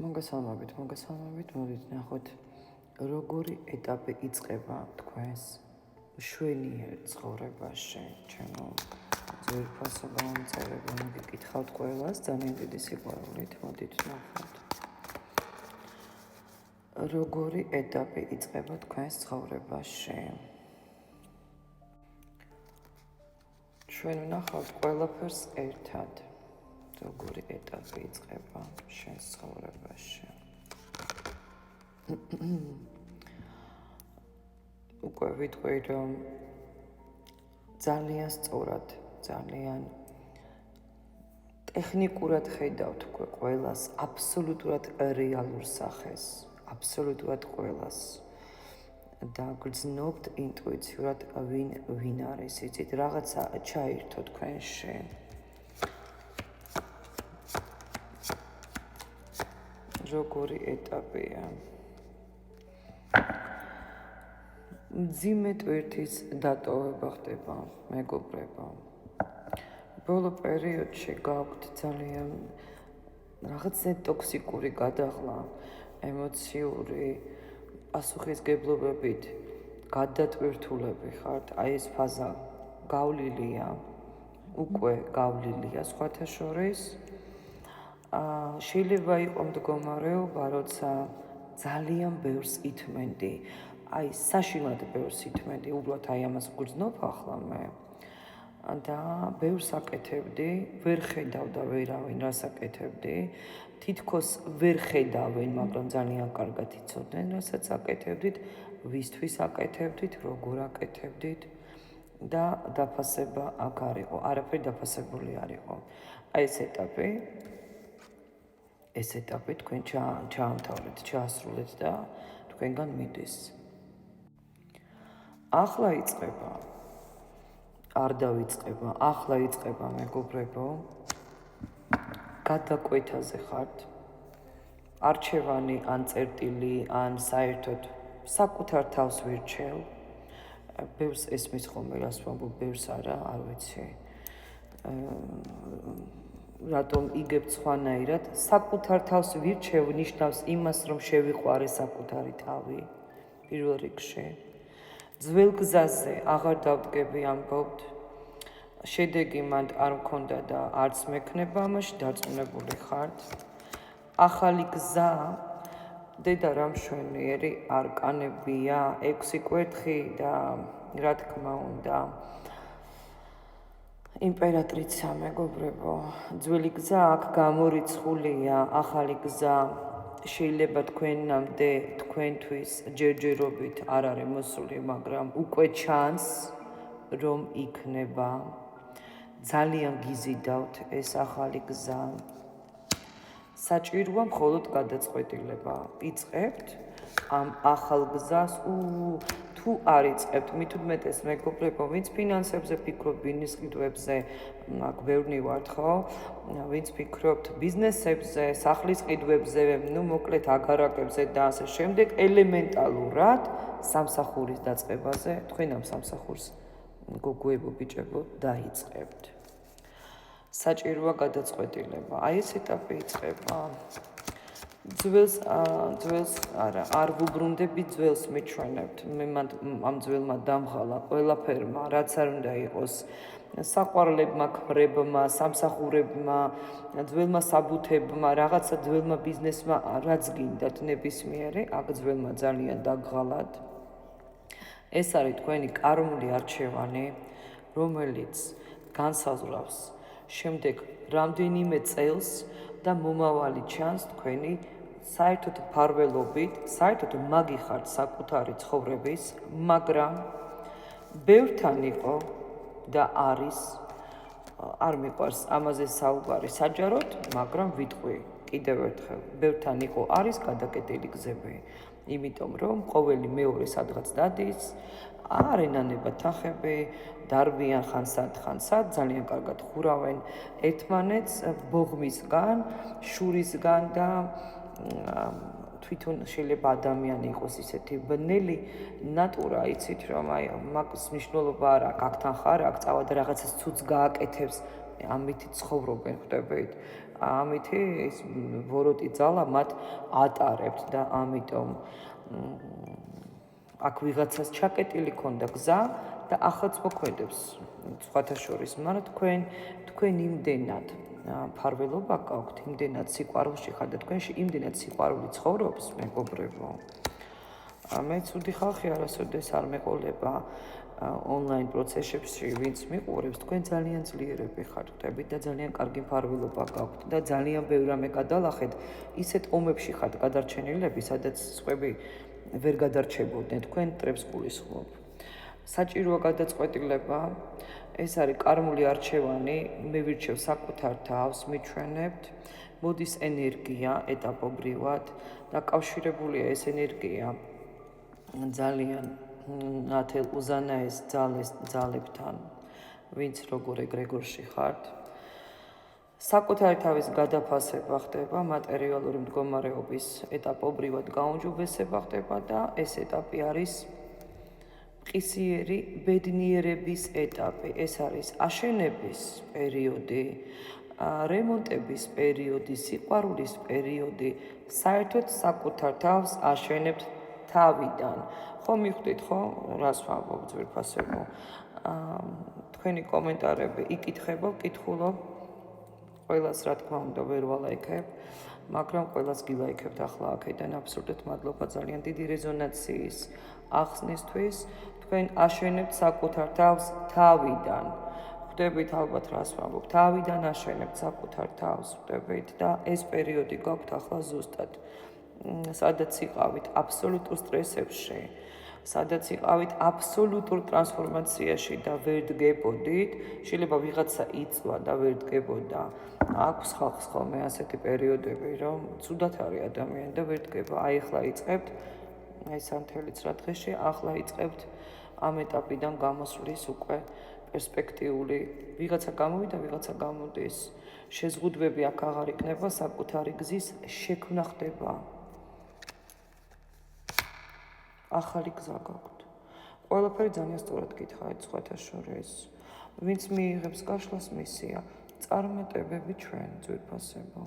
მოგესალმებით, მოდით ნახოთ, როგორი ეტაპი იწყება თქვენს მშვენიერ ცხოვრებაში. ჩემო ძვირფასო გამომწერები მოგიკითხავთ ყველას, ძალიან დიდი სიყვარულით, მოდით ნახოთ. როგორი ეტაპი იწყება თქვენს ცხოვრებაში. ჩვენ ვნახავთ ყველაფერს ერთად. როგორი ეტაპი იწყება შენს ცხოვრებაში. უკვე ვიტყვი, რომ ძალიან სწორად, ძალიან ტექნიკურად ხედავთ უკვე ყველას, აბსოლუტურად რეალურ სახეს, აბსოლუტურად ყველას. და გრძნობთ ინტუიციურად ვინ არის, იცით, რაღაცა ჩაირთო თქვენში. როგორი ეტაპია. მძიმე ტვირთის დატოვება ხდება, მეგობრებო. ბოლო პერიოდში გაქვთ ძალიან რაღაცა ტოქსიკური გადაღლა, ემოციური პასუხისგებლობებით გადატვირთულები ხართ. აი ეს ფაზა გავლილია, უკვე გავლილია სხვათა შორის. შეიძლება იყოს მდგომარეობა, როცა ძალიან ბევრს ითმენდი, აი საშინლად ბევრს ითმენდი, უბრალოდ აი ამას გრძნობ ახლა მე და ბევრს აკეთებდი, ვერ ხედავდა ვერავინ რას აკეთებდი, თითქოს ვერ ხედავენ, მაგრამ ძალიან კარგად იცოდნენ, რასაც აკეთებდით, ვისთვის აკეთებდით, როგორ აკეთებდით და დაფასება აქ არ იყო, არაფერი დაფასებული არ იყო. აი ეს ეტაპი თქვენ ჩაამთავრეთ, ჩაასრულეთ და თქვენგან მიდის. ახლა იწყება, არ დავიწყება, ახლა იწყება, მეგობრებო. გადაკვეთაზე ხართ, არჩევანი ან წერტილი, ან საერთოდ საკუთარ თავს ვირჩევ. ბევრს ესმის ხოლმე, რას ვამბობ, ბევრს არა, არ ვიცი. რატომ იგებ სხვანაირად, საკუთარ თავს ვირჩევ ნიშნავს იმას, რომ შევიყვარე საკუთარი თავი პირველ რიგში. ძველ გზაზე აღარ დავდგები ამბობთ, შედეგი მანდ არ მქონდა და არც მექნება ამაში, დარწმუნებული ხართ. ახალი გზა, დედა რა მშვენიერი არკანებია, 6 კვერთხი და რა თქმა უნდა იმპერატრიცა, მეგობრებო. ძველი გზა აქ გამორიცხულია, ახალი გზა შეიძლება თქვენამდე, თქვენთვის ჯერჯერობით არ არის მოსული, მაგრამ უკვე ჩანს, რომ იქნება. ძალიან გიზიდავთ ეს ახალი გზა. საჭიროა მხოლოდ გადაწყვეტილება. იწყებთ ამ ახალ გზას, თუ არ იწყებთ, მით უმეტეს მეგობრებო, ვინც ფინანსებზე ფიქრობ, ბიზნეს ყიდვებზე, აქ ბევრნი ვართ, ხო? ვინც ფიქრობთ ბიზნესებზე, სახლის ყიდვებზე, მოკლედ აგარაკებზე და ასე შემდეგ, ელემენტალურად სამსახურის დაწყებაზე, თქვენ ამ სამსახურს გოგოებო, ბიჭებო, დაიწყებთ. საჭიროა გადაწყვეტილება. აი ეს ეტაპი იწყება. ძველს არ ვუბრუნდები, ძველს მიჩვენებთ. მე ამ ძველმა დამღალა ყველაფერმა, რაც არ უნდა იყოს, საყვარლებმა, ქმრებმა, სამსახურებმა, ძველმა საბუთებმა, რაღაცა ძველმა ბიზნესმა, რაც გინდათ ნებისმიერი, აქ ძველმა ძალიან დაგღალათ. ეს არის თქვენი კარმული არჩევანი, რომელიც განსაზღვრავს შემდეგ რამდენიმე წელს და მომავალი ჩანს თქვენი საერთოდ მფარველობით, საერთოდ მაგი ხართ საკუთარი ცხოვრების, მაგრამ ბევრთან იყო და არის, არ მიყვარს ამაზე საუბარი საჯაროდ, მაგრამ ვიტყვი კიდევ ერთხელ, ბევრთან იყო, არის გადაკეტილი გზები, იმიტომ რომ ყოველი მეორე სადღაც დადის, არ ენანება თახები, დარბიან ხანსად, ძალიან კარგად ხურავენ ერთმანეთს ბოღმისგან, შურისგან და თვითონ შეიძლება ადამიანი იყოს ისეთი ბნელი ნატურა, იცით, რომ აი მაგის მნიშვნელობა არ აქვს, აქთან ხარ, აქ წავა და რაღაცას ცუდს გააკეთებს, ამით ცხოვრობენ, ხვდებით. ამითი ის ვოროტი ძალა მათ ატარებთ და ამიტომ აქ ვიღაცას ჩაკეტილი ქონდა გზა და ახაც მოქმედებს სხვათა შორის, მაგრამ თქვენ იმდენად ფარველობა გაქვთ, იმდენად სიყვარულში ხართ და თქვენში იმდენად სიყვარული ცხოვრობს, მეგობრებო. მე ცუდი ხალხი არასოდეს არ მეყოლება ონლაინ პროცესებში, ვინც მიყურებს, თქვენ ძალიან ძლიერები ხართ, ხვდებით და ძალიან კარგი ფარველობა გაქვთ და ძალიან ბევრი რამე გადალახეთ, ისეთ ომებში ხართ გადარჩენილები, სადაც სხვები ვერ გადარჩებოდნენ, თქვენ მტრებს გულისხმობ. საჭიროა გადაწყვეტილება, ეს არის კარმული არჩევანი, მე ვირჩევ საკუთარ თავს, მიჩვენებთ, მოდის ენერგია ეტაპობრივად, დაკავშირებულია ეს ენერგია ძალიან ნათელ უზანაეს ძალებთან, ვინც როგორ ეგრეგორში ხართ. საკუთარი თავის გადაფასება ხდება, მატერიალური მდგომარეობის ეტაპობრივად გაუმჯობესება ხდება და ეს ეტაპი არის მყისიერი ბედნიერების ეტაპი. ეს არის აშენების პერიოდი, რემონტების პერიოდი, სიყვარულის პერიოდი, საერთოდ საკუთარ თავს აშენებთ თავიდან. ხო მიხვდით, ხო? რას ვამბობ, ძვირფასებო? თქვენი კომენტარები იკითხება, ვკითხულობ. ყველას რა თქმა უნდა ვერ ვალაიქებ, მაგრამ ყველას გილაიქებთ ახლა აქედან აბსოლუტურად მადლობა ძალიან დიდი რეზონანსიის ახსნისთვის. თქვენ აშენებთ საკუთარ თავს თავიდან. ხვდებით ალბათ რას ვამბობ, თავიდან აშენებთ საკუთარ თავს, ხვდებით და ეს პერიოდი გაქვთ ახლა ზუსტად. სადაც იყავით აბსოლუტურ სტრესებში, სადაც იყავით აბსოლუტურ ტრანსფორმაციაში და ვერ დგებოდით, შეიძლება ვიღაცა იწვა და ვერ დგებოდა. აქვს ხალხს ხოლმე ასეთი პერიოდები, რომ ცუდად არის ადამიანი და ვერ დგება. აი ახლა იწყებთ, აი სანთელიც რა დღეში, ახლა იწყებთ ამ ეტაპიდან გამოსვლის უკვე პერსპექტიული. ვიღაცა გამოვიდა, ვიღაცა გამოდის. შეზღუდვები აქ აღარ იქნება, საკუთარი გზის შექმნა ხდება. ახალი გზა გაქვთ. ყველაფერი ძალიან სწორად გითხარით სხვათა შორის. ვინც მიიღებს გაშლას მისია, წარმატებები ჩვენ, ძვირფასებო.